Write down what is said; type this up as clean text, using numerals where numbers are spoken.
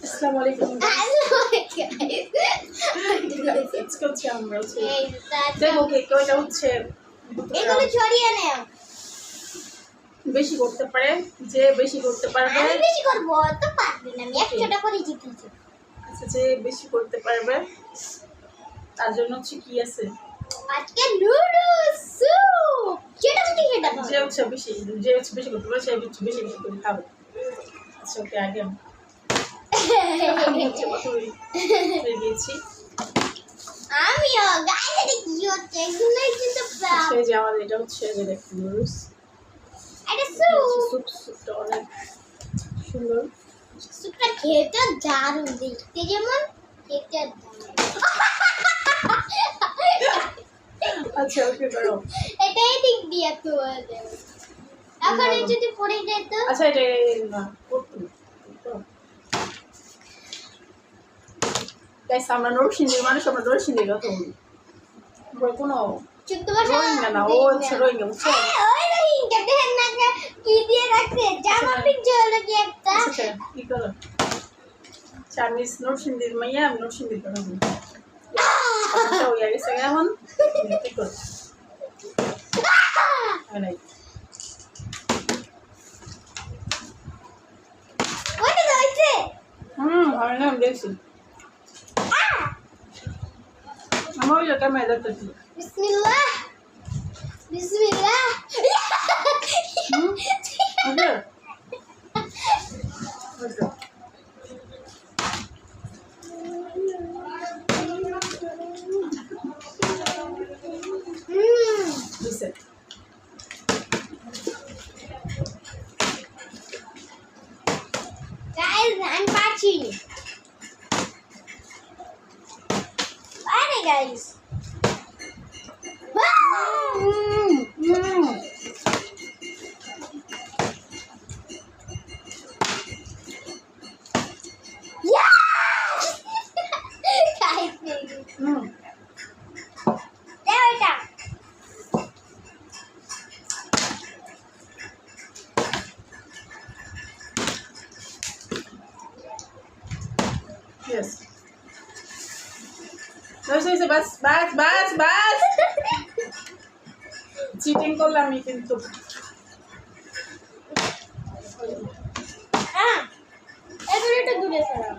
আসসালামু আলাইকুম আজকে হচ্ছে আমরা হচ্ছে দেখো কে কয়টা হচ্ছে এগুলো ছড়িয়ে নাও। বেশি করতে পারে, যে বেশি করতে পারবে আমি বেশি করব তো পারবি না, আমি 100টা করে জিতেছি। আচ্ছা, যে বেশি করতে পারবে তার জন্য হচ্ছে কি আছে আজকে নুডলস স্যুপ, যেটা হচ্ছে সেটা যে হচ্ছে বেশি করতে পারবে সে হচ্ছে বেশি করে খাবে। আচ্ছা ওকে আগে আমি হচ্ছে প্রথমে দিয়েছি। আমিও গাইস এটা কি হচ্ছে, এগুলো কিন্তু সেই যে আমাদের এটা হচ্ছে যে দেখুন নুডলস, এটা স্যুপ। স্যুপটা অনেক সুন্দর। স্যুপটা খেতে দারুণ, দেখতে যেমন খেতে আচ্ছা ওকে করো। এটাই ঠিক দিয়ে তো এখন এই যদি পড়ে যায় তো। আচ্ছা এটা না করতে গাইস আমরা নরসিংদীর মানুষ, আমরা নরসিংদীর কথা বলি, আমরা কোনো রোহিঙ্গা না, ও হচ্ছে রোহিঙ্গা বুঝছো। ওই রোহিঙ্গা দেখেন না কি দিয়ে রাখছে, জামা পিনছে হলো কি একটা। আচ্ছা কি করো চাইনিজ নরসিংদীর মাইয়া, আমি নরসিংদীর কথা বলি। আচ্ছা ওই আগে সে এখন কি করো নাই ওইটা হইছে। আমি না দেখছি আমার ওই একটা মেয়ে দেখতেছি। বিসমিল্লাহ বিসমিল্লাহ। ওকে ওকে দিছে গাইস আমি পাচ্ছি। আরে গাইস Yes. বাস বাস বাস বাস চিটিং করলাম আমি কিন্তু। এগুলো একটু দূরে সরাও।